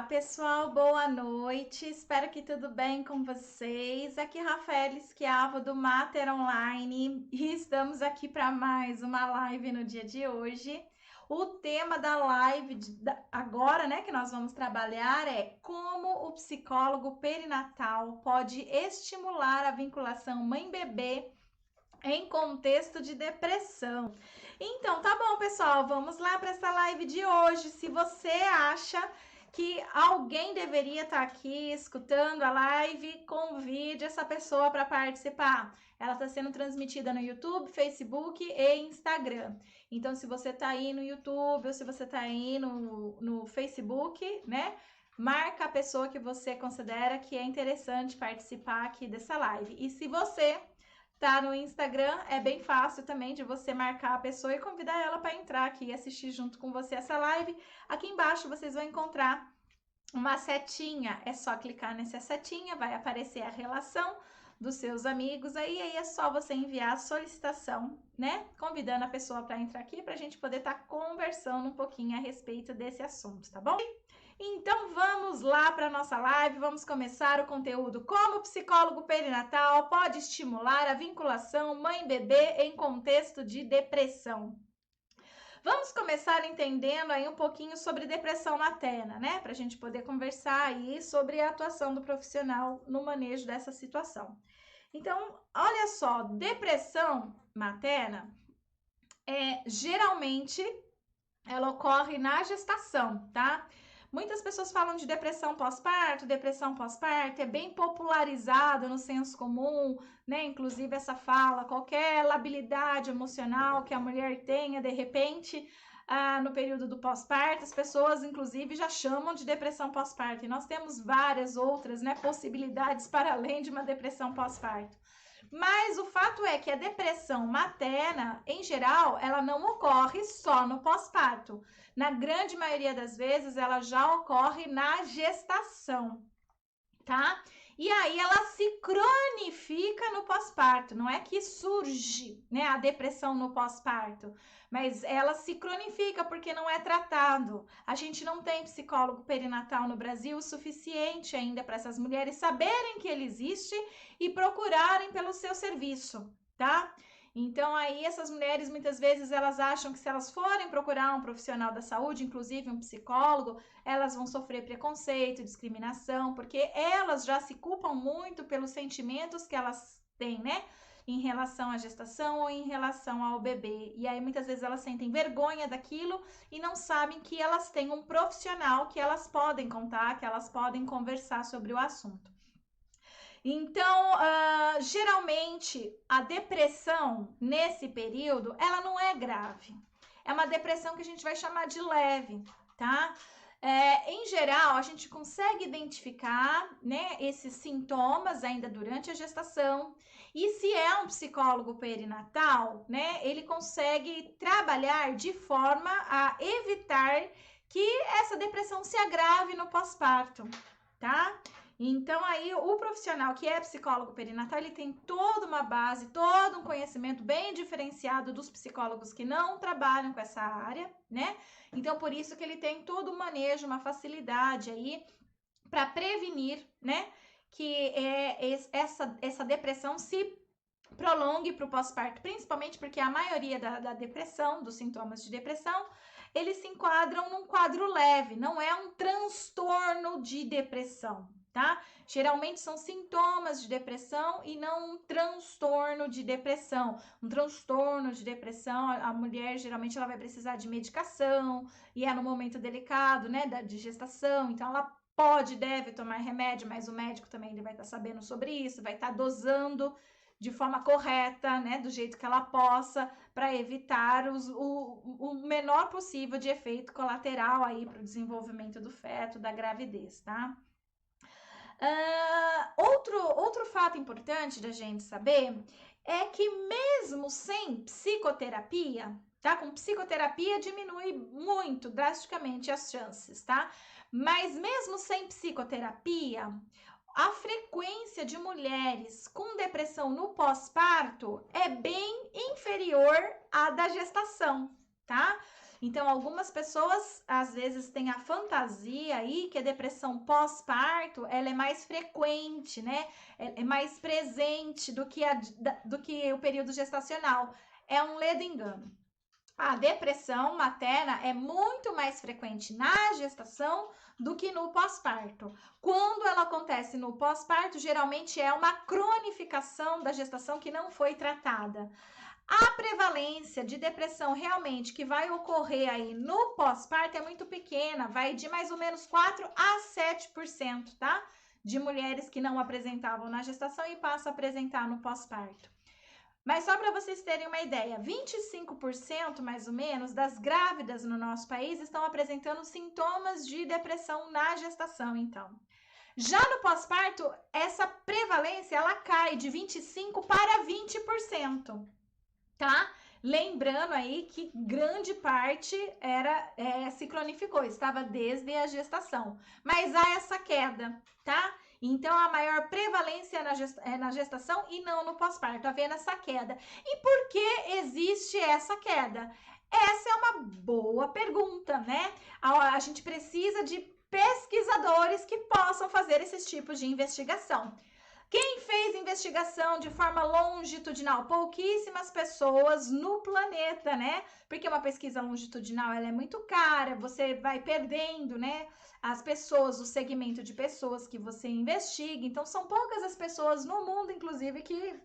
pessoal, boa noite. Espero que tudo bem com vocês. Aqui é Rafaela Schiavo do Mater Online e estamos aqui para mais uma live no dia de hoje. O tema da live agora, né, que nós vamos trabalhar é como o psicólogo perinatal pode estimular a vinculação mãe-bebê em contexto de depressão. Então, tá bom, pessoal, vamos lá para essa live de hoje. Se você acha que alguém deveria estar aqui escutando a live, convide essa pessoa para participar. Ela está sendo transmitida no YouTube, Facebook e Instagram. Então, se você está aí no YouTube ou se você está aí no Facebook, né? Marca a pessoa que você considera que é interessante participar aqui dessa live. E se você tá no Instagram, é bem fácil também de você marcar a pessoa e convidar ela para entrar aqui e assistir junto com você essa live. Aqui embaixo vocês vão encontrar uma setinha, é só clicar nessa setinha, vai aparecer a relação dos seus amigos, aí é só você enviar a solicitação, né? Convidando a pessoa para entrar aqui para a gente poder estar conversando um pouquinho a respeito desse assunto, tá bom? Então vamos lá para a nossa live, vamos começar o conteúdo. Como o psicólogo perinatal pode estimular a vinculação mãe-bebê em contexto de depressão? Vamos começar entendendo aí um pouquinho sobre depressão materna, né? Para a gente poder conversar aí sobre a atuação do profissional no manejo dessa situação. Então, olha só, depressão materna geralmente ela ocorre na gestação, tá? Muitas pessoas falam de depressão pós-parto, é bem popularizado no senso comum, né? Inclusive essa fala, qualquer labilidade emocional que a mulher tenha, de repente, no período do pós-parto, as pessoas, inclusive, já chamam de depressão pós-parto. E nós temos várias outras, né, possibilidades para além de uma depressão pós-parto. Mas o fato é que a depressão materna, em geral, ela não ocorre só no pós-parto. Na grande maioria das vezes, ela já ocorre na gestação, tá? E aí ela se cronifica no pós-parto, não é que surge, né, a depressão no pós-parto, mas ela se cronifica porque não é tratado. A gente não tem psicólogo perinatal no Brasil o suficiente ainda para essas mulheres saberem que ele existe e procurarem pelo seu serviço, tá? Então aí essas mulheres muitas vezes elas acham que se elas forem procurar um profissional da saúde, inclusive um psicólogo, elas vão sofrer preconceito, discriminação, porque elas já se culpam muito pelos sentimentos que elas têm, né? Em relação à gestação ou em relação ao bebê. E aí muitas vezes elas sentem vergonha daquilo e não sabem que elas têm um profissional que elas podem contar, que elas podem conversar sobre o assunto. Então, geralmente, a depressão nesse período, ela não é grave. É uma depressão que a gente vai chamar de leve, tá? Em geral, a gente consegue identificar, né, esses sintomas ainda durante a gestação. E se é um psicólogo perinatal, né, ele consegue trabalhar de forma a evitar que essa depressão se agrave no pós-parto, tá? Então, aí, o profissional que é psicólogo perinatal, ele tem toda uma base, todo um conhecimento bem diferenciado dos psicólogos que não trabalham com essa área, né? Então, por isso que ele tem todo o manejo, uma facilidade aí para prevenir, né? Que essa depressão se prolongue para o pós-parto, principalmente porque a maioria da depressão, dos sintomas de depressão, eles se enquadram num quadro leve, não é um transtorno de depressão, tá? Geralmente são sintomas de depressão e não um transtorno de depressão. Um transtorno de depressão, a mulher geralmente ela vai precisar de medicação e é no momento delicado, né, de gestação, então ela pode, deve tomar remédio, mas o médico também ele vai estar sabendo sobre isso, vai estar dosando de forma correta, né, do jeito que ela possa, para evitar o menor possível de efeito colateral aí para o desenvolvimento do feto, da gravidez, tá? Outro fato importante da gente saber é que mesmo sem psicoterapia, tá? Com psicoterapia diminui muito, drasticamente as chances, tá? Mas mesmo sem psicoterapia, a frequência de mulheres com depressão no pós-parto é bem inferior à da gestação, tá? Então, algumas pessoas, às vezes, têm a fantasia aí que a depressão pós-parto, ela é mais frequente, né? É mais presente do que o período gestacional. É um ledo engano. A depressão materna é muito mais frequente na gestação do que no pós-parto. Quando ela acontece no pós-parto, geralmente é uma cronificação da gestação que não foi tratada. A prevalência de depressão realmente que vai ocorrer aí no pós-parto é muito pequena, vai de mais ou menos 4 a 7%, tá? De mulheres que não apresentavam na gestação e passam a apresentar no pós-parto. Mas só para vocês terem uma ideia, 25% mais ou menos das grávidas no nosso país estão apresentando sintomas de depressão na gestação, então. Já no pós-parto, essa prevalência ela cai de 25 para 20%, tá? Lembrando aí que grande parte se cronificou, estava desde a gestação. Mas há essa queda, tá? Então, a maior prevalência é na gestação e não no pós-parto, havendo essa queda. E por que existe essa queda? Essa é uma boa pergunta, né? A gente precisa de pesquisadores que possam fazer esses tipos de investigação. Quem fez investigação de forma longitudinal? Pouquíssimas pessoas no planeta, né? Porque uma pesquisa longitudinal ela é muito cara, você vai perdendo, né? As pessoas, o segmento de pessoas que você investiga. Então, são poucas as pessoas no mundo, inclusive, que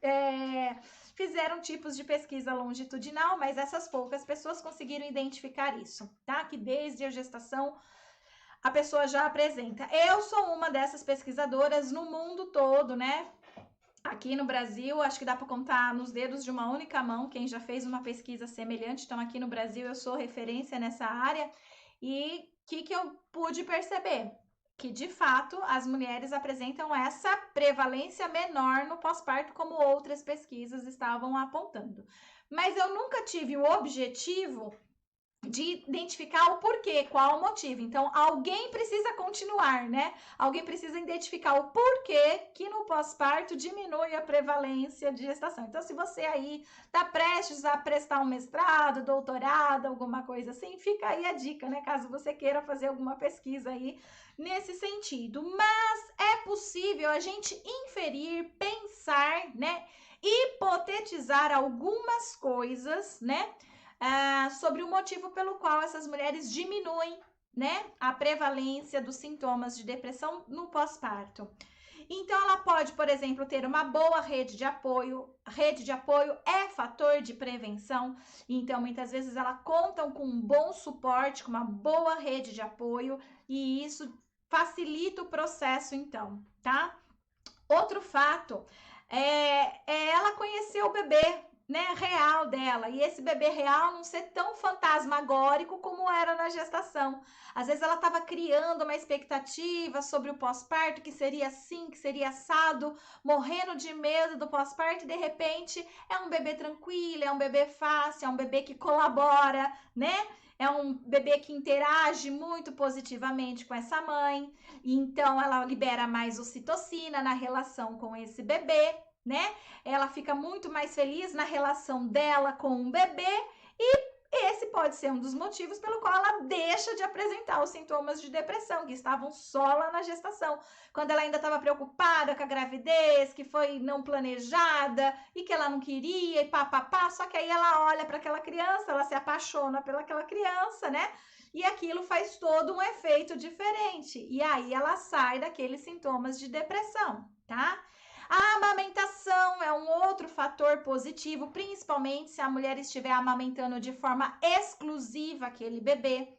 fizeram tipos de pesquisa longitudinal, mas essas poucas pessoas conseguiram identificar isso, tá? Que desde a gestação a pessoa já apresenta. Eu sou uma dessas pesquisadoras no mundo todo, né? Aqui no Brasil, acho que dá para contar nos dedos de uma única mão quem já fez uma pesquisa semelhante. Então, aqui no Brasil, eu sou referência nessa área. E o que eu pude perceber? Que, de fato, as mulheres apresentam essa prevalência menor no pós-parto, como outras pesquisas estavam apontando. Mas eu nunca tive o objetivo de identificar o porquê, qual o motivo. Então, alguém precisa continuar, né? Alguém precisa identificar o porquê que no pós-parto diminui a prevalência de gestação. Então, se você aí está prestes a prestar um mestrado, doutorado, alguma coisa assim, fica aí a dica, né? Caso você queira fazer alguma pesquisa aí nesse sentido. Mas é possível a gente inferir, pensar, né? Hipotetizar algumas coisas, né? Sobre o motivo pelo qual essas mulheres diminuem, né, a prevalência dos sintomas de depressão no pós-parto. Então, ela pode, por exemplo, ter uma boa rede de apoio. Rede de apoio é fator de prevenção. Então, muitas vezes, ela conta com um bom suporte, com uma boa rede de apoio. E isso facilita o processo, então, tá? Outro fato é ela conhecer o bebê, né, real dela, e esse bebê real não ser tão fantasmagórico como era na gestação. Às vezes ela estava criando uma expectativa sobre o pós-parto, que seria assim, que seria assado, morrendo de medo do pós-parto, e de repente é um bebê tranquilo, é um bebê fácil, é um bebê que colabora, né? É um bebê que interage muito positivamente com essa mãe, então ela libera mais ocitocina na relação com esse bebê, né? Ela fica muito mais feliz na relação dela com o bebê e esse pode ser um dos motivos pelo qual ela deixa de apresentar os sintomas de depressão, que estavam só lá na gestação, quando ela ainda estava preocupada com a gravidez, que foi não planejada e que ela não queria e pá, só que aí ela olha para aquela criança, ela se apaixona pelaquela criança, né? E aquilo faz todo um efeito diferente. E aí ela sai daqueles sintomas de depressão, tá? A amamentação é um outro fator positivo, principalmente se a mulher estiver amamentando de forma exclusiva aquele bebê,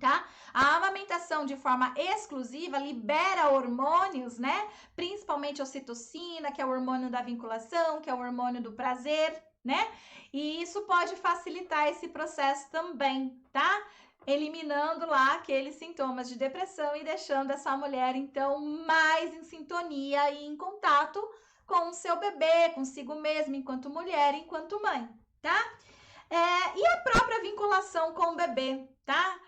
tá? A amamentação de forma exclusiva libera hormônios, né? Principalmente ocitocina, que é o hormônio da vinculação, que é o hormônio do prazer, né? E isso pode facilitar esse processo também, tá? Eliminando lá aqueles sintomas de depressão e deixando essa mulher, então, mais em sintonia e em contato com o seu bebê, consigo mesma, enquanto mulher, enquanto mãe, tá? E a própria vinculação com o bebê, tá?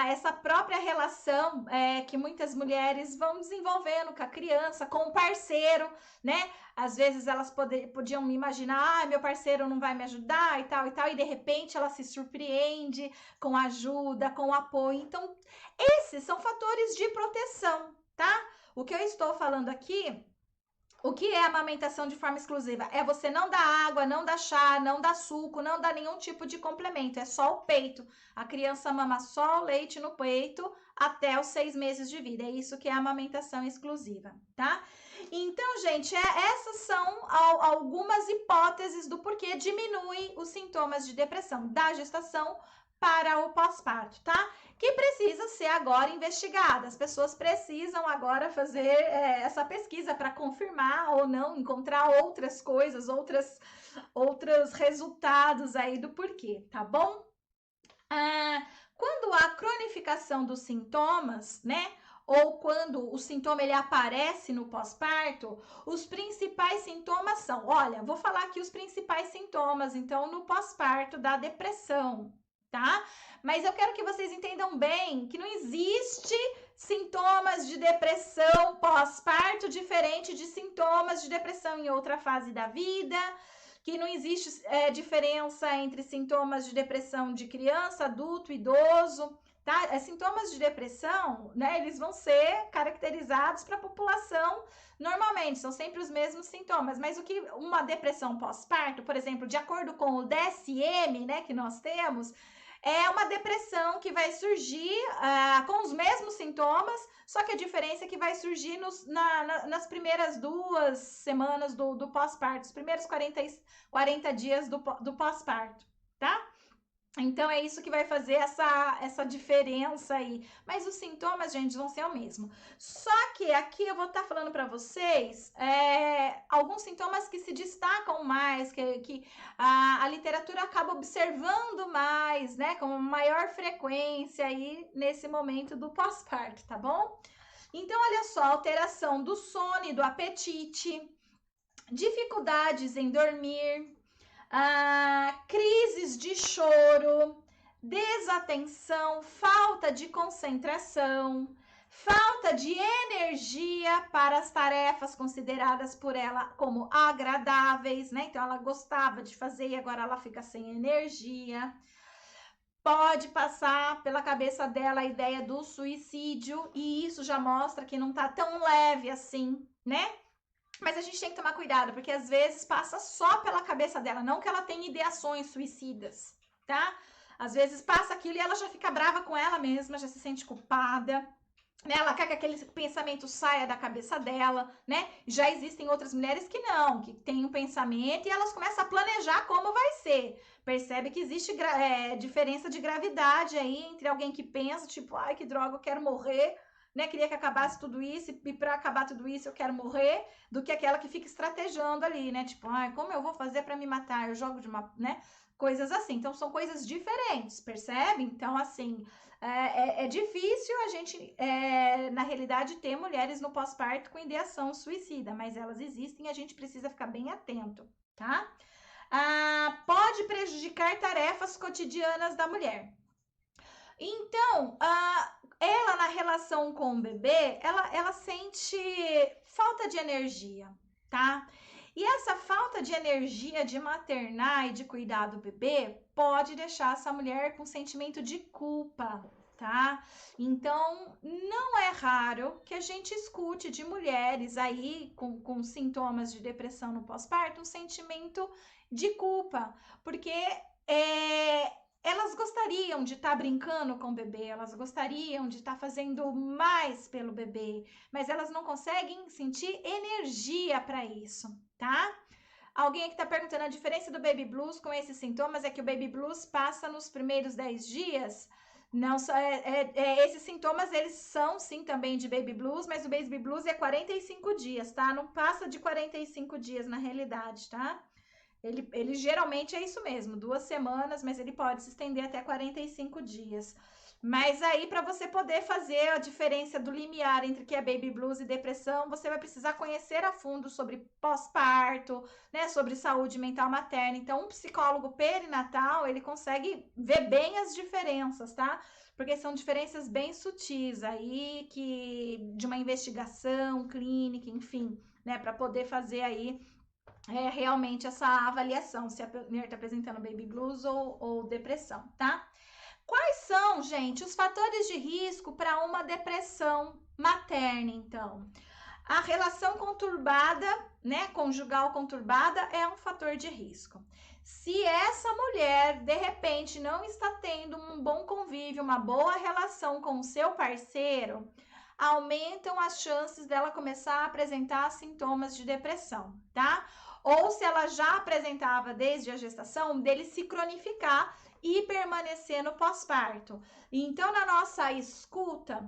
essa própria relação que muitas mulheres vão desenvolvendo com a criança, com o parceiro, né? Às vezes elas podiam imaginar, meu parceiro não vai me ajudar e tal, e de repente ela se surpreende com ajuda, com apoio. Então, esses são fatores de proteção, tá? O que eu estou falando aqui, o que é amamentação de forma exclusiva? É você não dar água, não dar chá, não dar suco, não dar nenhum tipo de complemento, é só o peito. A criança mama só o leite no peito até os 6 meses de vida. É isso que é amamentação exclusiva, tá? Então, gente, essas são algumas hipóteses do porquê diminui os sintomas de depressão da gestação para o pós-parto, tá? Que precisa ser agora investigada. As pessoas precisam agora fazer essa pesquisa para confirmar ou não, encontrar outras coisas, outros resultados aí do porquê, tá bom? Quando há cronificação dos sintomas, né? Ou quando o sintoma ele aparece no pós-parto, os principais sintomas são, olha, vou falar aqui os principais sintomas, então, no pós-parto da depressão, tá? Mas eu quero que vocês entendam bem que não existe sintomas de depressão pós-parto diferente de sintomas de depressão em outra fase da vida, que não existe diferença entre sintomas de depressão de criança, adulto, idoso, tá? Sintomas de depressão, né, eles vão ser caracterizados para a população normalmente, são sempre os mesmos sintomas, mas o que uma depressão pós-parto, por exemplo, de acordo com o DSM, né, que nós temos, é uma depressão que vai surgir com os mesmos sintomas, só que a diferença é que vai surgir nas primeiras 2 semanas do pós-parto, os primeiros 40 dias do pós-parto, tá? Então, é isso que vai fazer essa diferença aí. Mas os sintomas, gente, vão ser o mesmo. Só que aqui eu vou estar falando para vocês alguns sintomas que se destacam mais, que a literatura acaba observando mais, né? Com maior frequência aí nesse momento do pós-parto, tá bom? Então, olha só, alteração do sono e do apetite, dificuldades em dormir, crises de choro, desatenção, falta de concentração, falta de energia para as tarefas consideradas por ela como agradáveis, né? Então, ela gostava de fazer e agora ela fica sem energia. Pode passar pela cabeça dela a ideia do suicídio e isso já mostra que não tá tão leve assim, né? Mas a gente tem que tomar cuidado, porque às vezes passa só pela cabeça dela, não que ela tenha ideações suicidas, tá? Às vezes passa aquilo e ela já fica brava com ela mesma, já se sente culpada, né? Ela quer que aquele pensamento saia da cabeça dela, né? Já existem outras mulheres que não, que têm um pensamento e elas começam a planejar como vai ser. Percebe que existe diferença de gravidade aí entre alguém que pensa, tipo, ai, que droga, eu quero morrer, né, queria que acabasse tudo isso e para acabar tudo isso eu quero morrer, do que aquela que fica estrategando ali, né? Tipo, ai, como eu vou fazer para me matar? Eu jogo de uma, né? Coisas assim. Então, são coisas diferentes, percebe? Então, assim, é difícil a gente, na realidade, ter mulheres no pós-parto com ideação suicida, mas elas existem e a gente precisa ficar bem atento, tá? Pode prejudicar tarefas cotidianas da mulher. Então, ela na relação com o bebê, ela sente falta de energia, tá? E essa falta de energia de maternar e de cuidar do bebê pode deixar essa mulher com sentimento de culpa, tá? Então, não é raro que a gente escute de mulheres aí com sintomas de depressão no pós-parto um sentimento de culpa, porque elas gostariam de estar brincando com o bebê, elas gostariam de estar fazendo mais pelo bebê, mas elas não conseguem sentir energia para isso, tá? Alguém aqui está perguntando a diferença do baby blues com esses sintomas é que o baby blues passa nos primeiros 10 dias. Não, esses sintomas, eles são sim também de baby blues, mas o baby blues é 45 dias, tá? Não passa de 45 dias na realidade, tá? Ele geralmente é isso mesmo, 2 semanas, mas ele pode se estender até 45 dias. Mas aí, para você poder fazer a diferença do limiar entre o que é baby blues e depressão, você vai precisar conhecer a fundo sobre pós-parto, né, sobre saúde mental materna. Então, um psicólogo perinatal, ele consegue ver bem as diferenças, tá? porque são diferenças bem sutis aí, que de uma investigação clínica, enfim, né, para poder fazer aí realmente essa avaliação, se a mulher está apresentando baby blues ou depressão, tá? Quais são, gente, os fatores de risco para uma depressão materna, então? A relação conturbada, né, conjugal conturbada é um fator de risco. Se essa mulher, de repente, não está tendo um bom convívio, uma boa relação com o seu parceiro, aumentam as chances dela começar a apresentar sintomas de depressão, tá? Ou se ela já apresentava desde a gestação, dele se cronificar e permanecer no pós-parto. Então, na nossa escuta,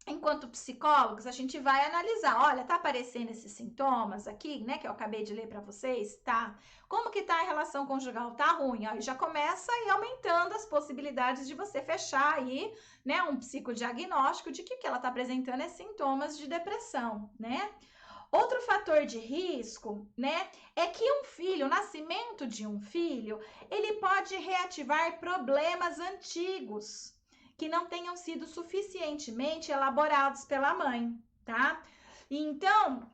enquanto psicólogos, a gente vai analisar, olha, tá aparecendo esses sintomas aqui, né, que eu acabei de ler para vocês, tá? Como que tá a relação conjugal? Tá ruim, ó, e já começa aí aumentando as possibilidades de você fechar aí, né, um psicodiagnóstico de que ela tá apresentando é sintomas de depressão, né? Outro fator de risco, né, é que um filho, o nascimento de um filho, ele pode reativar problemas antigos que não tenham sido suficientemente elaborados pela mãe, tá? Então,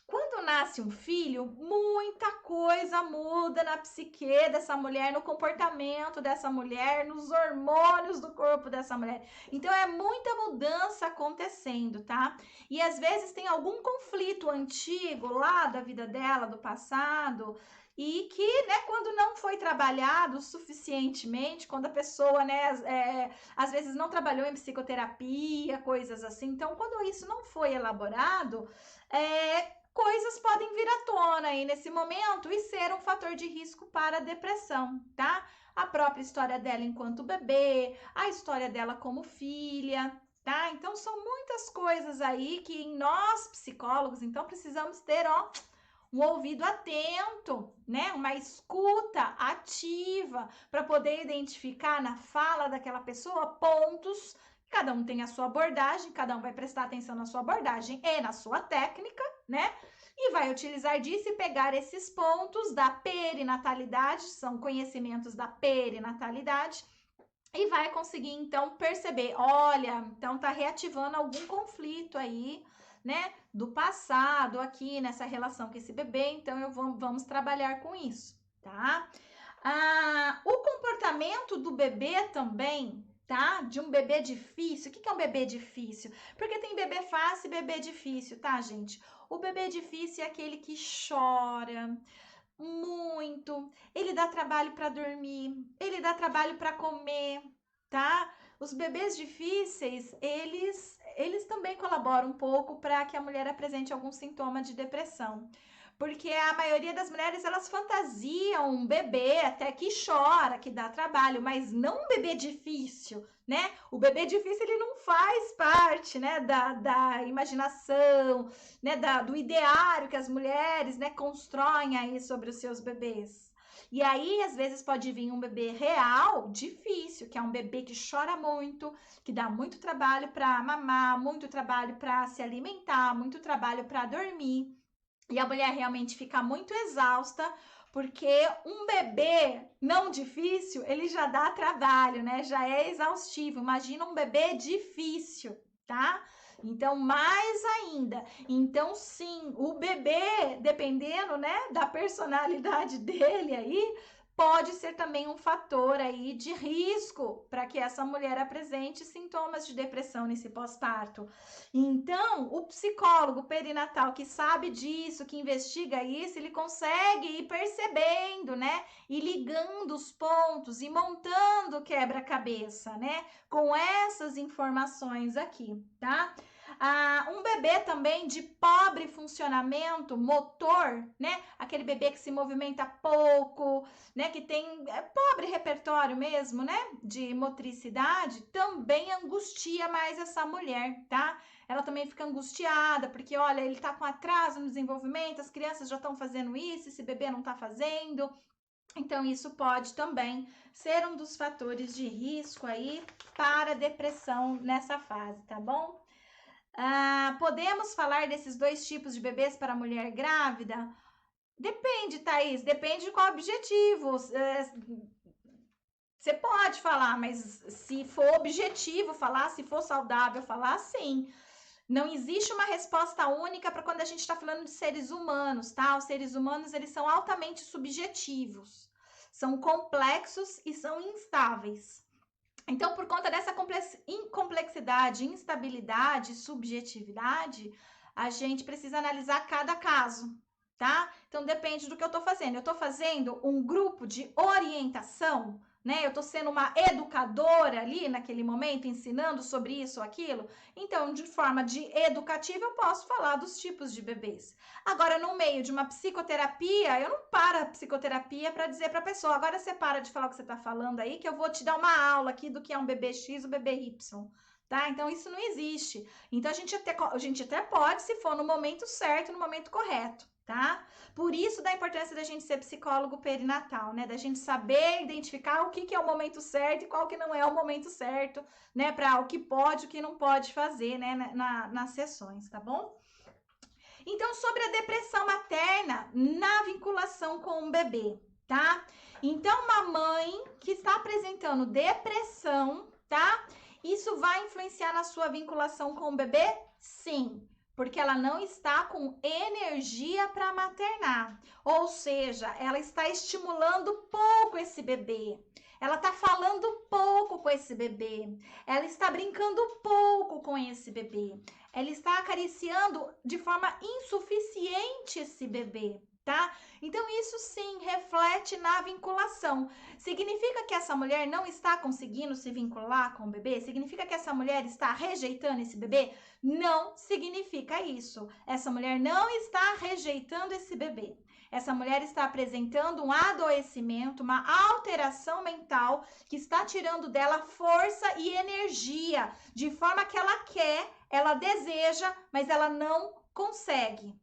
quando nasce um filho, muita coisa muda na psique dessa mulher, no comportamento dessa mulher, nos hormônios do corpo dessa mulher. Então, é muita mudança acontecendo, tá? E às vezes tem algum conflito antigo lá da vida dela, do passado, e que, né, quando não foi trabalhado suficientemente, quando a pessoa, né, às vezes não trabalhou em psicoterapia, coisas assim. Então, quando isso não foi elaborado, coisas podem vir à tona aí nesse momento e ser um fator de risco para a depressão, tá? A própria história dela enquanto bebê, a história dela como filha, tá? Então, são muitas coisas aí que nós, psicólogos, então, precisamos ter, ó, um ouvido atento, né? Uma escuta ativa para poder identificar na fala daquela pessoa pontos. Cada um tem a sua abordagem, cada um vai prestar atenção na sua abordagem e na sua técnica, né? E vai utilizar disso e pegar esses pontos da perinatalidade, são conhecimentos da perinatalidade, e vai conseguir então perceber, olha, então tá reativando algum conflito aí, né, do passado aqui nessa relação com esse bebê, então vamos trabalhar com isso, tá? O comportamento do bebê também, tá? De um bebê difícil. O que é um bebê difícil? Porque tem bebê fácil e bebê difícil, tá, gente? O bebê difícil é aquele que chora muito, ele dá trabalho para dormir, ele dá trabalho para comer, tá? Os bebês difíceis, eles também colaboram um pouco para que a mulher apresente algum sintoma de depressão. Porque a maioria das mulheres, elas fantasiam um bebê até que chora, que dá trabalho, mas não um bebê difícil, né? O bebê difícil, ele não faz parte, né, da imaginação, né, do ideário que as mulheres, né, constroem aí sobre os seus bebês. E aí, às vezes, pode vir um bebê real, difícil, que é um bebê que chora muito, que dá muito trabalho para mamar, muito trabalho para se alimentar, muito trabalho para dormir. E a mulher realmente fica muito exausta, porque um bebê não difícil, ele já dá trabalho, né? Já é exaustivo. Imagina um bebê difícil, tá? Então, mais ainda. Então, sim, o bebê, dependendo, né, da personalidade dele aí, pode ser também um fator aí de risco para que essa mulher apresente sintomas de depressão nesse pós-parto. Então, o psicólogo perinatal que sabe disso, que investiga isso, ele consegue ir percebendo, né? E ligando os pontos e montando o quebra-cabeça, né? Com essas informações aqui, tá? Um bebê também de pobre funcionamento motor, né? Aquele bebê que se movimenta pouco, né? Que tem pobre repertório mesmo, né? De motricidade, também angustia mais essa mulher, tá? Ela também fica angustiada, porque olha, ele tá com atraso no desenvolvimento, as crianças já estão fazendo isso, esse bebê não tá fazendo. Então, isso pode também ser um dos fatores de risco aí para depressão nessa fase, tá bom? Podemos falar desses dois tipos de bebês para mulher grávida? Depende, Thaís, depende de qual objetivo. Você pode falar, mas se for objetivo falar, se for saudável falar, sim. Não existe uma resposta única para quando a gente está falando de seres humanos, tá? Os seres humanos, eles são altamente subjetivos, são complexos e são instáveis. Então, por conta dessa complexidade, instabilidade, subjetividade, a gente precisa analisar cada caso, tá? Então, depende do que eu estou fazendo. Eu estou fazendo um grupo de orientação, né? Eu estou sendo uma educadora ali naquele momento, ensinando sobre isso ou aquilo. Então, de forma educativa, eu posso falar dos tipos de bebês. Agora, no meio de uma psicoterapia, eu não paro a psicoterapia para dizer para a pessoa, agora você para de falar o que você está falando aí, que eu vou te dar uma aula aqui do que é um bebê X, o bebê Y. Tá? Então, isso não existe. Então, a gente até pode, se for no momento certo, no momento correto, tá? Por isso da importância da gente ser psicólogo perinatal, né? Da gente saber identificar o que é o momento certo e qual que não é o momento certo, né? Para o que pode, o que não pode fazer, né? Nas sessões, tá bom? Então, sobre a depressão materna na vinculação com o bebê, tá? Então, uma mãe que está apresentando depressão, tá? Isso vai influenciar na sua vinculação com o bebê? Sim, porque ela não está com energia para maternar. Ou seja, ela está estimulando pouco esse bebê. Ela está falando pouco com esse bebê. Ela está brincando pouco com esse bebê. Ela está acariciando de forma insuficiente esse bebê, tá? Então, isso sim reflete na vinculação. Significa que essa mulher não está conseguindo se vincular com o bebê? Significa que essa mulher está rejeitando esse bebê? Não significa isso. Essa mulher não está rejeitando esse bebê. Essa mulher está apresentando um adoecimento, uma alteração mental que está tirando dela força e energia, de forma que ela quer, ela deseja, mas ela não consegue.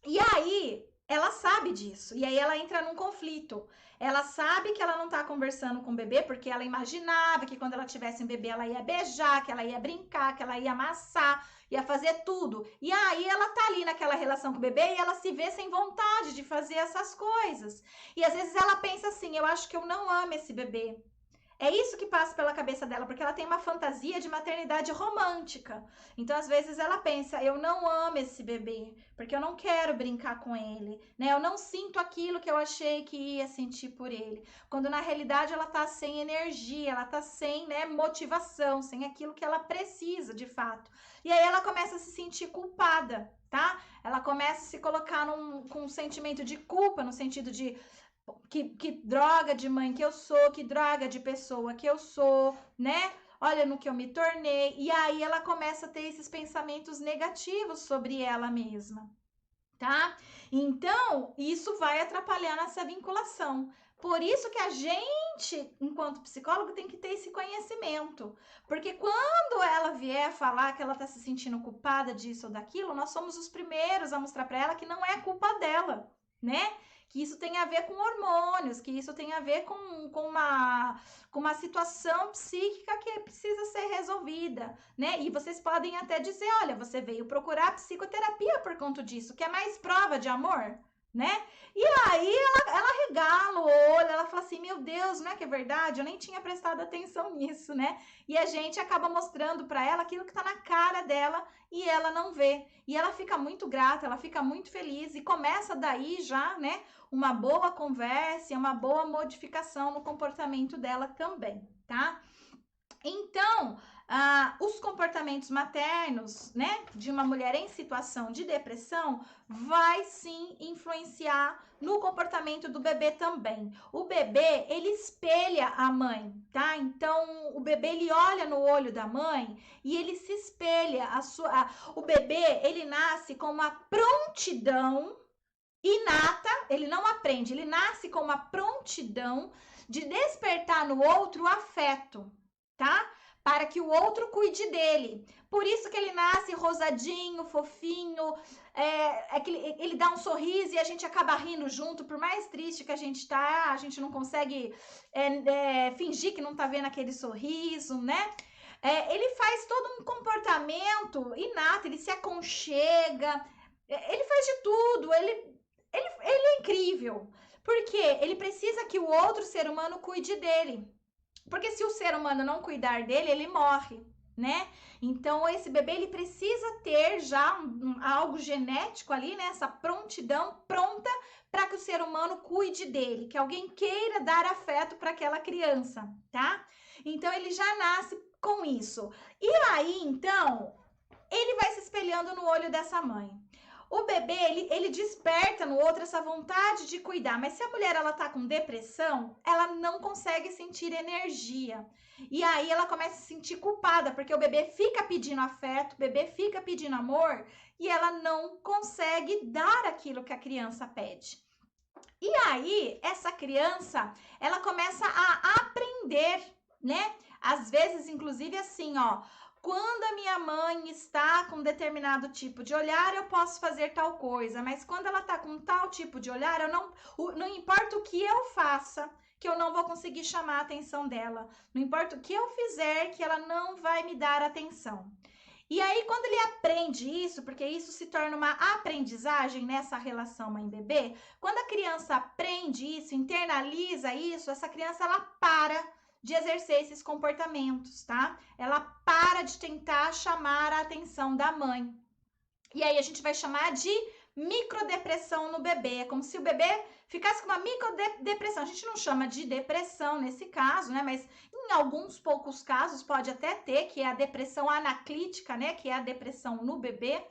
E aí, ela sabe disso. E aí ela entra num conflito. Ela sabe que ela não tá conversando com o bebê porque ela imaginava que quando ela tivesse um bebê ela ia beijar, que ela ia brincar, que ela ia amassar, ia fazer tudo. E aí ela tá ali naquela relação com o bebê e ela se vê sem vontade de fazer essas coisas. E às vezes ela pensa assim: eu acho que eu não amo esse bebê. É isso que passa pela cabeça dela, porque ela tem uma fantasia de maternidade romântica. Então, às vezes, ela pensa: eu não amo esse bebê, porque eu não quero brincar com ele, né? Eu não sinto aquilo que eu achei que ia sentir por ele. Quando, na realidade, ela tá sem energia, ela tá sem, né, motivação, sem aquilo que ela precisa, de fato. E aí ela começa a se sentir culpada, tá? Ela começa a se colocar com um sentimento de culpa, no sentido de que droga de mãe que eu sou, que droga de pessoa que eu sou, né? Olha no que eu me tornei. E aí ela começa a ter esses pensamentos negativos sobre ela mesma, tá? Então, isso vai atrapalhar nessa vinculação. Por isso que a gente, enquanto psicólogo, tem que ter esse conhecimento. Porque quando ela vier falar que ela está se sentindo culpada disso ou daquilo, nós somos os primeiros a mostrar para ela que não é culpa dela, né? Que isso tem a ver com hormônios, que isso tem a ver com uma situação psíquica que precisa ser resolvida, né? E vocês podem até dizer, olha, você veio procurar psicoterapia por conta disso, que é mais prova de amor, né? E aí ela regala o olho, ela fala assim, meu Deus, não é que é verdade? Eu nem tinha prestado atenção nisso, né? E a gente acaba mostrando para ela aquilo que tá na cara dela e ela não vê. E ela fica muito grata, ela fica muito feliz e começa daí já, né, uma boa conversa e uma boa modificação no comportamento dela também, tá? Então, os comportamentos maternos, né, de uma mulher em situação de depressão, vai sim influenciar no comportamento do bebê também. O bebê, ele espelha a mãe, tá? Então, o bebê, ele olha no olho da mãe e ele se espelha. O bebê, ele nasce com uma prontidão inata, ele não aprende, ele nasce com uma prontidão de despertar no outro afeto, tá? Para que o outro cuide dele. Por isso que ele nasce rosadinho, fofinho, que ele dá um sorriso e a gente acaba rindo junto, por mais triste que a gente tá, a gente não consegue fingir que não tá vendo aquele sorriso, né? Ele faz todo um comportamento inato, ele se aconchega, ele faz de tudo, ele é incrível, porque ele precisa que o outro ser humano cuide dele. Porque se o ser humano não cuidar dele, ele morre, né? Então, esse bebê, ele precisa ter já algo genético ali, né? Essa prontidão pronta para que o ser humano cuide dele, que alguém queira dar afeto para aquela criança, tá? Então, ele já nasce com isso. E aí, então, ele vai se espelhando no olho dessa mãe. O bebê, ele desperta no outro essa vontade de cuidar, mas se a mulher ela tá com depressão, ela não consegue sentir energia. E aí ela começa a se sentir culpada, porque o bebê fica pedindo afeto, o bebê fica pedindo amor, e ela não consegue dar aquilo que a criança pede. E aí, essa criança, ela começa a aprender, né? Às vezes, inclusive, assim, ó, quando a minha mãe está com determinado tipo de olhar, eu posso fazer tal coisa, mas quando ela está com tal tipo de olhar, eu não importa o que eu faça, que eu não vou conseguir chamar a atenção dela. Não importa o que eu fizer, que ela não vai me dar atenção. E aí, quando ele aprende isso, porque isso se torna uma aprendizagem nessa relação mãe-bebê, quando a criança aprende isso, internaliza isso, essa criança ela para de exercer esses comportamentos, tá? Ela para de tentar chamar a atenção da mãe. E aí a gente vai chamar de microdepressão no bebê. É como se o bebê ficasse com uma microdepressão. A gente não chama de depressão nesse caso, né? Mas em alguns poucos casos pode até ter, que é a depressão anaclítica, né? Que é a depressão no bebê.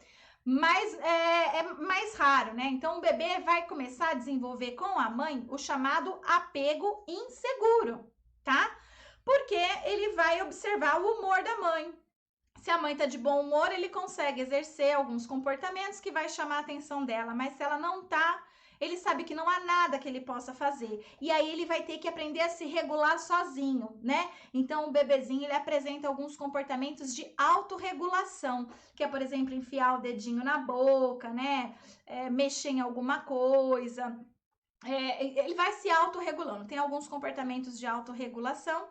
Mas é mais raro, né? Então o bebê vai começar a desenvolver com a mãe o chamado apego inseguro, tá? Porque ele vai observar o humor da mãe. Se a mãe tá de bom humor, ele consegue exercer alguns comportamentos que vai chamar a atenção dela, mas se ela não tá, ele sabe que não há nada que ele possa fazer. E aí ele vai ter que aprender a se regular sozinho, né? Então o bebezinho ele apresenta alguns comportamentos de autorregulação, que é, por exemplo, enfiar o dedinho na boca, né? Mexer em alguma coisa. Ele vai se autorregulando. Tem alguns comportamentos de autorregulação.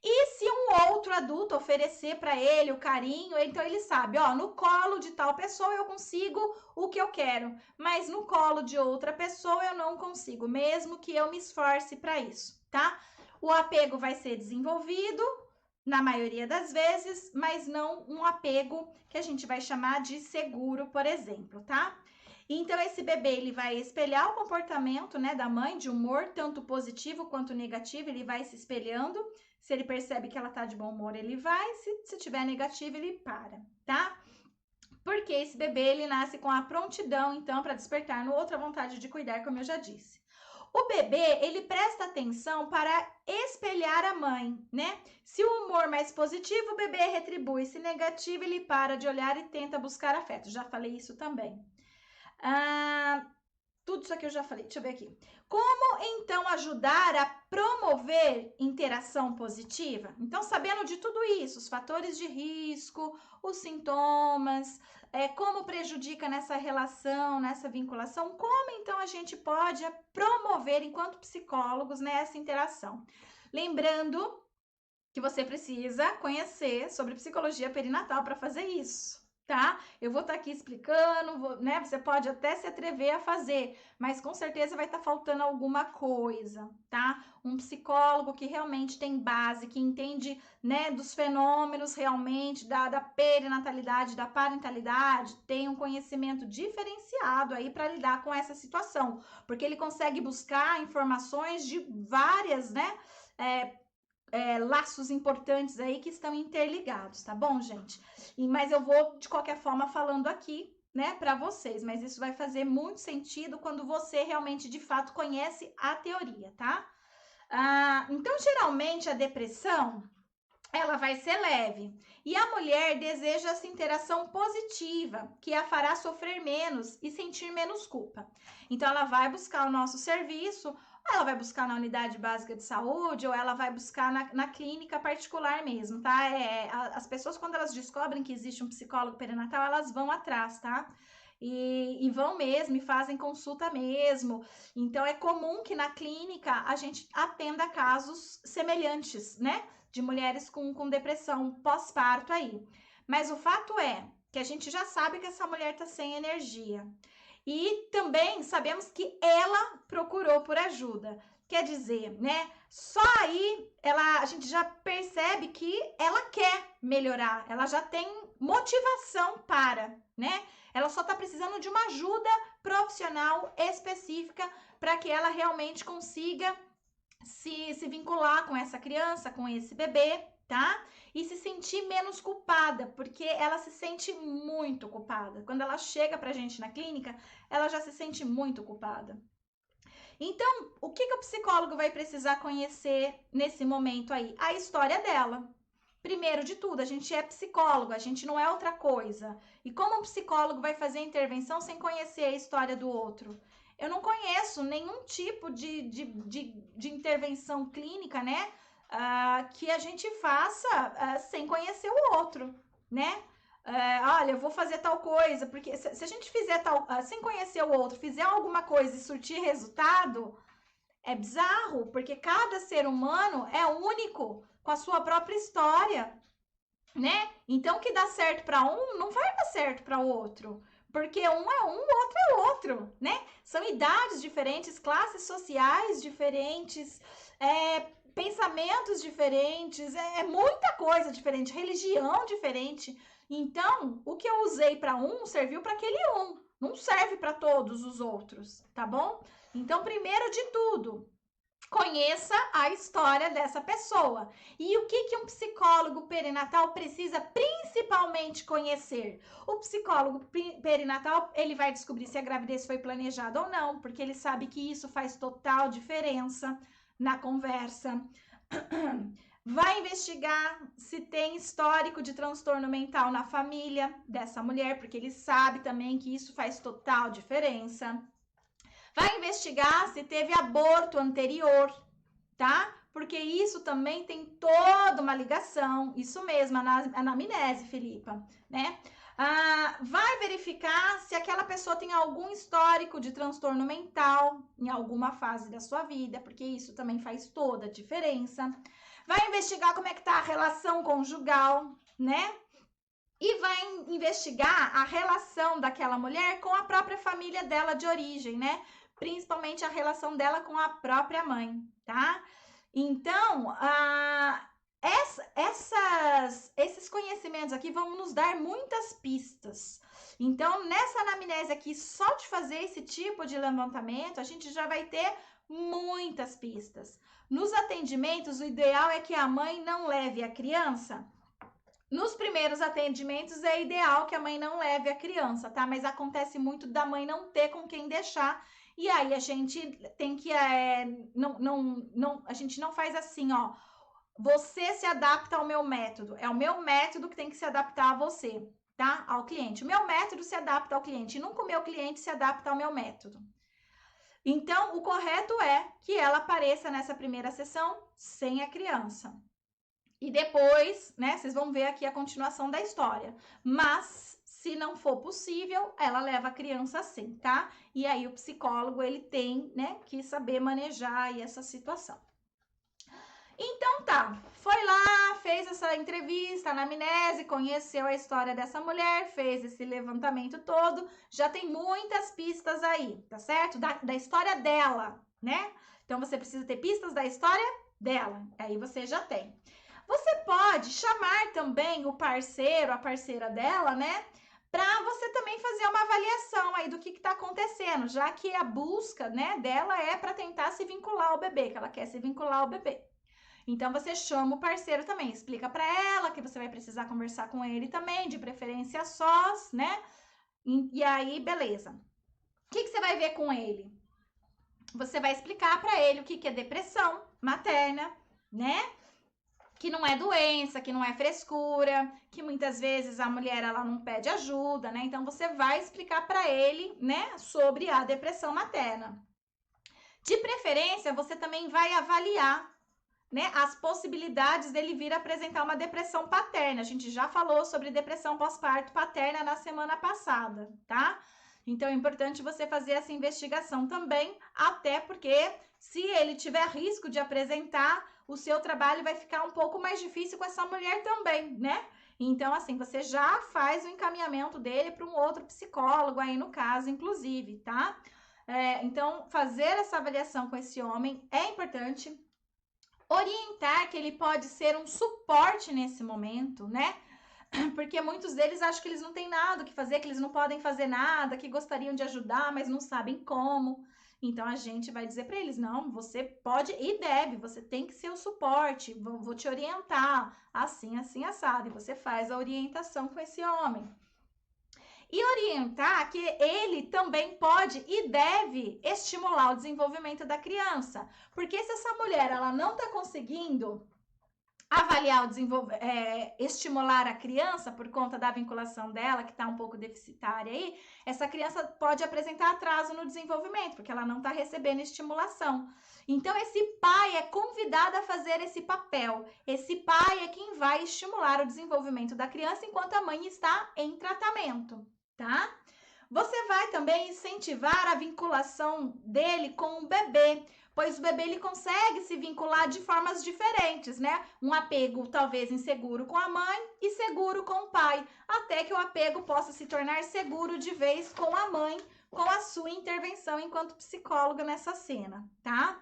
E se um outro adulto oferecer para ele o carinho, então ele sabe, ó, no colo de tal pessoa eu consigo o que eu quero, mas no colo de outra pessoa eu não consigo, mesmo que eu me esforce para isso, tá? O apego vai ser desenvolvido na maioria das vezes, mas não um apego que a gente vai chamar de seguro, por exemplo, tá? Então, esse bebê, ele vai espelhar o comportamento, né, da mãe, de humor, tanto positivo quanto negativo, ele vai se espelhando. Se ele percebe que ela tá de bom humor, ele vai. Se tiver negativo, ele para, tá? Porque esse bebê, ele nasce com a prontidão, então, para despertar no outro a vontade de cuidar, como eu já disse. O bebê, ele presta atenção para espelhar a mãe, né? Se o humor mais positivo, o bebê retribui. Se negativo, ele para de olhar e tenta buscar afeto. Já falei isso também. Tudo isso aqui eu já falei, deixa eu ver aqui. Como então ajudar a promover interação positiva? Então, sabendo de tudo isso, os fatores de risco, os sintomas, como prejudica nessa relação, nessa vinculação, como então a gente pode promover, enquanto psicólogos, né, essa interação? Lembrando que você precisa conhecer sobre psicologia perinatal para fazer isso. Tá? Eu vou estar aqui explicando, né? Você pode até se atrever a fazer, mas com certeza vai estar faltando alguma coisa, tá? Um psicólogo que realmente tem base, que entende, né, dos fenômenos realmente da perinatalidade, da parentalidade, tem um conhecimento diferenciado aí para lidar com essa situação, porque ele consegue buscar informações de várias, né? Laços importantes aí que estão interligados, tá bom, gente? Mas eu vou, de qualquer forma, falando aqui, né, para vocês, mas isso vai fazer muito sentido quando você realmente, de fato, conhece a teoria, tá? Então, geralmente, a depressão, ela vai ser leve. E a mulher deseja essa interação positiva, que a fará sofrer menos e sentir menos culpa. Então, ela vai buscar o nosso serviço, ela vai buscar na unidade básica de saúde, ou ela vai buscar na clínica particular mesmo, tá? As pessoas, quando elas descobrem que existe um psicólogo perinatal, elas vão atrás, tá? E vão mesmo, e fazem consulta mesmo. Então, é comum que na clínica a gente atenda casos semelhantes, né? De mulheres com depressão pós-parto aí. Mas o fato é que a gente já sabe que essa mulher tá sem energia. E também sabemos que ela procurou por ajuda. Quer dizer, né? Só aí a gente já percebe que ela quer melhorar, ela já tem motivação para, né? Ela só tá precisando de uma ajuda profissional específica para que ela realmente consiga se vincular com essa criança, com esse bebê, tá? E se sentir menos culpada, porque ela se sente muito culpada. Quando ela chega pra gente na clínica, ela já se sente muito culpada. Então, o que o psicólogo vai precisar conhecer nesse momento aí? A história dela. Primeiro de tudo, a gente é psicólogo, a gente não é outra coisa. E como um psicólogo vai fazer intervenção sem conhecer a história do outro? Eu não conheço nenhum tipo de intervenção clínica, né? Que a gente faça sem conhecer o outro, né? Olha, eu vou fazer tal coisa, porque se a gente fizer sem conhecer o outro, fizer alguma coisa e surtir resultado, é bizarro, porque cada ser humano é único, com a sua própria história, né? Então, o que dá certo para um, não vai dar certo para o outro, porque um é um, o outro é outro, né? São idades diferentes, classes sociais diferentes, pensamentos diferentes, muita coisa diferente, religião diferente. Então, o que eu usei para um serviu para aquele um, não serve para todos os outros, tá bom? Então, primeiro de tudo, conheça a história dessa pessoa. E o que um psicólogo perinatal precisa principalmente conhecer? O psicólogo perinatal, ele vai descobrir se a gravidez foi planejada ou não, porque ele sabe que isso faz total diferença na conversa. Vai investigar se tem histórico de transtorno mental na família dessa mulher, porque ele sabe também que isso faz total diferença. Vai investigar se teve aborto anterior, tá? Porque isso também tem toda uma ligação, isso mesmo, a anamnese, Filipa, né? Vai verificar se aquela pessoa tem algum histórico de transtorno mental em alguma fase da sua vida, porque isso também faz toda a diferença. Vai investigar como é que tá a relação conjugal, né? E vai investigar a relação daquela mulher com a própria família dela de origem, né? Principalmente a relação dela com a própria mãe, tá? Então, esses conhecimentos aqui vão nos dar muitas pistas. Então, nessa anamnese aqui, só de fazer esse tipo de levantamento, a gente já vai ter muitas pistas. Nos atendimentos, o ideal é que a mãe não leve a criança. Nos primeiros atendimentos, é ideal que a mãe não leve a criança, tá? Mas acontece muito da mãe não ter com quem deixar. E aí a gente tem que a gente não faz assim, ó. Você se adapta ao meu método. É o meu método que tem que se adaptar a você, tá? Ao cliente. O meu método se adapta ao cliente. Nunca o meu cliente se adapta ao meu método. Então, o correto é que ela apareça nessa primeira sessão sem a criança. E depois, né, vocês vão ver aqui a continuação da história. Mas, se não for possível, ela leva a criança sim, tá? E aí o psicólogo, ele tem, né, que saber manejar aí essa situação. Então tá, foi lá, fez essa entrevista, anamnese, conheceu a história dessa mulher, fez esse levantamento todo, já tem muitas pistas aí, tá certo? Da história dela, né? Então você precisa ter pistas da história dela, aí você já tem. Você pode chamar também o parceiro, a parceira dela, né? Para você também fazer uma avaliação aí do que está acontecendo, já que a busca, né, dela é para tentar se vincular ao bebê, que ela quer se vincular ao bebê. Então, você chama o parceiro também, explica para ela que você vai precisar conversar com ele também, de preferência sós, né? E aí, beleza. O que você vai ver com ele? Você vai explicar para ele o que é depressão materna, né? Que não é doença, que não é frescura, que muitas vezes a mulher ela não pede ajuda, né? Então, você vai explicar para ele, né, sobre a depressão materna. De preferência, você também vai avaliar, né, as possibilidades dele vir apresentar uma depressão paterna. A gente já falou sobre depressão pós-parto paterna na semana passada, tá? Então, é importante você fazer essa investigação também, até porque se ele tiver risco de apresentar, o seu trabalho vai ficar um pouco mais difícil com essa mulher também, né? Então, assim, você já faz o encaminhamento dele para um outro psicólogo aí no caso, inclusive, tá? Então, fazer essa avaliação com esse homem é importante. Orientar que ele pode ser um suporte nesse momento, né? Porque muitos deles acham que eles não têm nada o que fazer, que eles não podem fazer nada, que gostariam de ajudar, mas não sabem como. Então a gente vai dizer para eles: não, você pode e deve, você tem que ser o suporte, vou te orientar, assim, assim, assado. E você faz a orientação com esse homem. E orientar que ele também pode e deve estimular o desenvolvimento da criança. Porque se essa mulher ela não está conseguindo avaliar estimular a criança por conta da vinculação dela, que está um pouco deficitária aí, essa criança pode apresentar atraso no desenvolvimento, porque ela não está recebendo estimulação. Então, esse pai é convidado a fazer esse papel. Esse pai é quem vai estimular o desenvolvimento da criança enquanto a mãe está em tratamento, tá? Você vai também incentivar a vinculação dele com o bebê, pois o bebê ele consegue se vincular de formas diferentes, né? Um apego talvez inseguro com a mãe e seguro com o pai, até que o apego possa se tornar seguro de vez com a mãe, com a sua intervenção enquanto psicóloga nessa cena, tá?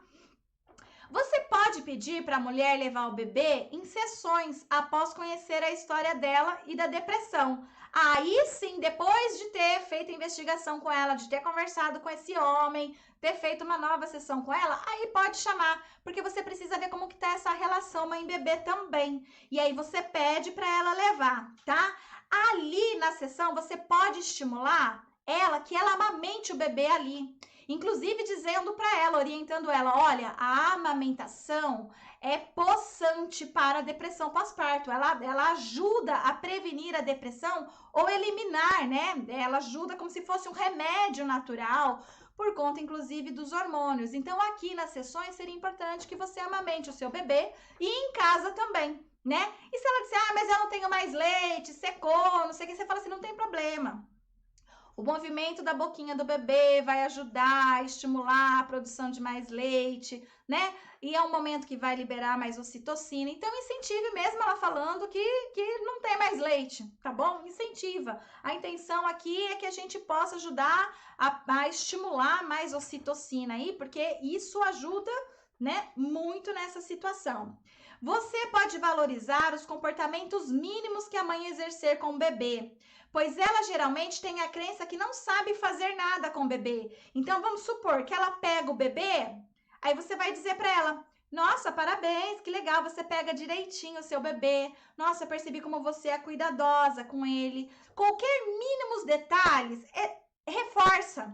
Você pode pedir para a mulher levar o bebê em sessões após conhecer a história dela e da depressão. Aí sim, depois de ter feito a investigação com ela, de ter conversado com esse homem, ter feito uma nova sessão com ela, aí pode chamar, porque você precisa ver como que tá essa relação mãe-bebê também. E aí você pede para ela levar, tá? Ali na sessão você pode estimular ela que ela amamente o bebê ali. Inclusive dizendo para ela, orientando ela, olha, a amamentação é possante para a depressão pós-parto. Ela ajuda a prevenir a depressão ou eliminar, né? Ela ajuda como se fosse um remédio natural, por conta, inclusive, dos hormônios. Então, aqui nas sessões, seria importante que você amamente o seu bebê e em casa também, né? E se ela disser, mas eu não tenho mais leite, secou, não sei o que, você fala assim, não tem problema. O movimento da boquinha do bebê vai ajudar a estimular a produção de mais leite, né? E é um momento que vai liberar mais ocitocina. Então, incentive mesmo ela falando que não tem mais leite, tá bom? Incentiva. A intenção aqui é que a gente possa ajudar a estimular mais ocitocina aí, porque isso ajuda, né, muito nessa situação. Você pode valorizar os comportamentos mínimos que a mãe exercer com o bebê, pois ela geralmente tem a crença que não sabe fazer nada com o bebê. Então, vamos supor que ela pega o bebê, aí você vai dizer para ela, nossa, parabéns, que legal, você pega direitinho o seu bebê. Nossa, percebi como você é cuidadosa com ele. Qualquer mínimos detalhes, reforça.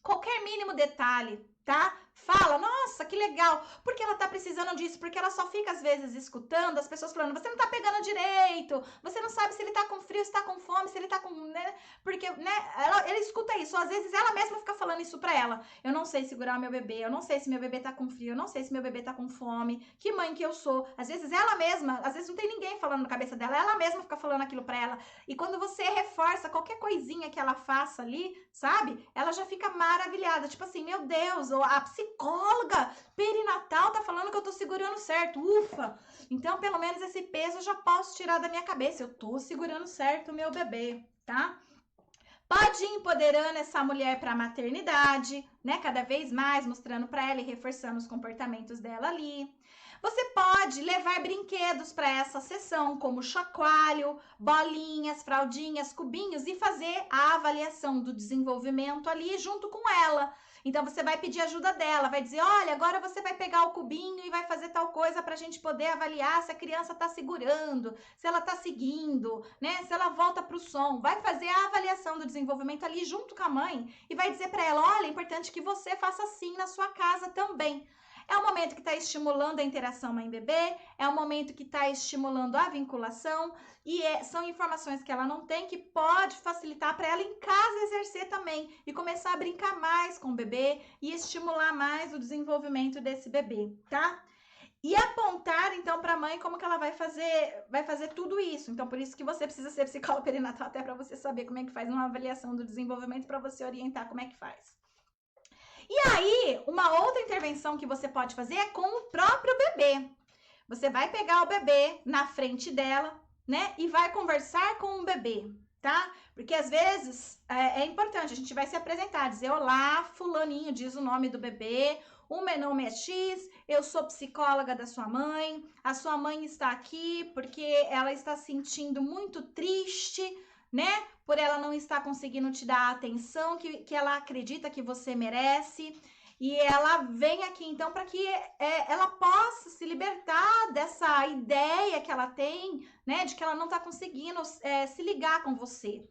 Qualquer mínimo detalhe, tá? Fala, nossa, que legal, porque ela tá precisando disso, porque ela só fica às vezes escutando as pessoas falando, você não tá pegando direito, você não sabe se ele tá com frio, se tá com fome, se ele tá com, né? Porque, né, ela escuta isso, às vezes ela mesma fica falando isso pra ela, eu não sei segurar o meu bebê, eu não sei se meu bebê tá com frio, eu não sei se meu bebê tá com fome, que mãe que eu sou, às vezes ela mesma, às vezes não tem ninguém falando na cabeça dela, ela mesma fica falando aquilo pra ela, e quando você reforça qualquer coisinha que ela faça ali, sabe, ela já fica maravilhada, tipo assim, meu Deus, a psicóloga perinatal tá falando que eu tô segurando certo, ufa! Então, pelo menos esse peso eu já posso tirar da minha cabeça, eu tô segurando certo o meu bebê, tá? Pode ir empoderando essa mulher para a maternidade, né? Cada vez mais mostrando para ela e reforçando os comportamentos dela ali. Você pode levar brinquedos para essa sessão, como chacoalho, bolinhas, fraldinhas, cubinhos e fazer a avaliação do desenvolvimento ali junto com ela. Então, você vai pedir ajuda dela, vai dizer, olha, agora você vai pegar o cubinho e vai fazer tal coisa para a gente poder avaliar se a criança está segurando, se ela está seguindo, né? Se ela volta para o som. Vai fazer a avaliação do desenvolvimento ali junto com a mãe e vai dizer para ela, olha, é importante que você faça assim na sua casa também. É um momento que está estimulando a interação mãe-bebê, é um momento que está estimulando a vinculação e são informações que ela não tem que pode facilitar para ela em casa exercer também e começar a brincar mais com o bebê e estimular mais o desenvolvimento desse bebê, tá? E apontar, então, para a mãe como que ela vai fazer tudo isso. Então, por isso que você precisa ser psicólogo perinatal, até para você saber como é que faz uma avaliação do desenvolvimento, para você orientar como é que faz. E aí, uma outra intervenção que você pode fazer é com o próprio bebê. Você vai pegar o bebê na frente dela, né? E vai conversar com o bebê, tá? Porque às vezes é importante, a gente vai se apresentar, dizer: olá, fulaninho, diz o nome do bebê, o meu nome é X, eu sou psicóloga da sua mãe, a sua mãe está aqui porque ela está se sentindo muito triste, né? Por ela não estar conseguindo te dar a atenção que ela acredita que você merece. E ela vem aqui, então, para que ela possa se libertar dessa ideia que ela tem, né? De que ela não está conseguindo se ligar com você.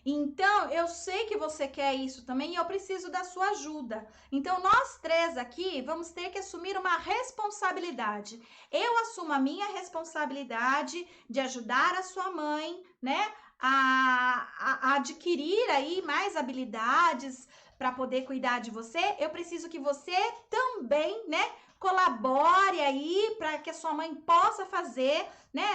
Então, eu sei que você quer isso também e eu preciso da sua ajuda. Então, nós três aqui vamos ter que assumir uma responsabilidade. Eu assumo a responsabilidade de ajudar a sua mãe, né, a adquirir aí mais habilidades para poder cuidar de você. Eu preciso que você também, né, colabore aí para que a sua mãe possa fazer, né,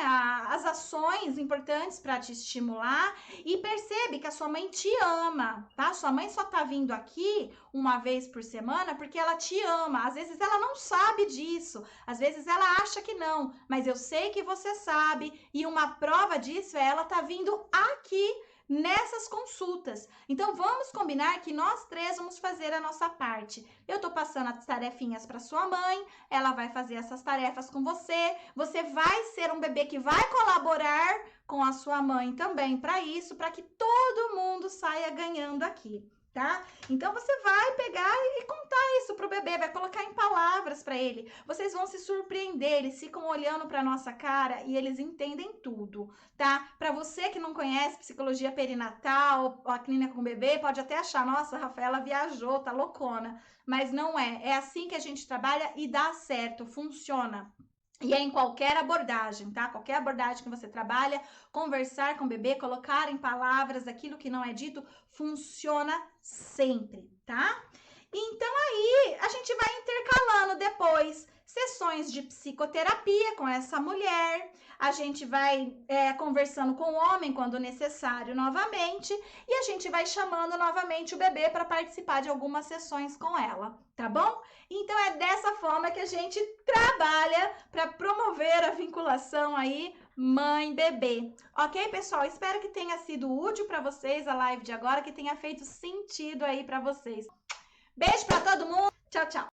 as ações importantes para te estimular e percebe que a sua mãe te ama, tá? Sua mãe só tá vindo aqui uma vez por semana porque ela te ama. Às vezes ela não sabe disso, às vezes ela acha que não, mas eu sei que você sabe e uma prova disso é ela tá vindo aqui nessas consultas. Então vamos combinar que nós três vamos fazer a nossa parte. Eu tô passando as tarefinhas para sua mãe, ela vai fazer essas tarefas com você. Você vai ser um bebê que vai colaborar com a sua mãe também para isso, para que todo mundo saia ganhando aqui, tá? Então você vai pegar e contar isso pro bebê, vai colocar em palavras para ele. Vocês vão se surpreender, eles ficam olhando para nossa cara e eles entendem tudo, tá? Para você que não conhece psicologia perinatal, a clínica com bebê, pode até achar, nossa, a Rafaela viajou, tá loucona, mas não é. É assim que a gente trabalha e dá certo, funciona. E é em qualquer abordagem, tá? Qualquer abordagem que você trabalha, conversar com o bebê, colocar em palavras aquilo que não é dito, funciona sempre, tá? Então aí a gente vai intercalando depois sessões de psicoterapia com essa mulher, a gente vai conversando com o homem quando necessário novamente e a gente vai chamando novamente o bebê para participar de algumas sessões com ela, tá bom? Então é dessa forma que a gente trabalha para promover a vinculação aí mãe-bebê. Ok, pessoal? Espero que tenha sido útil para vocês a live de agora, que tenha feito sentido aí para vocês. Beijo para todo mundo. Tchau, tchau.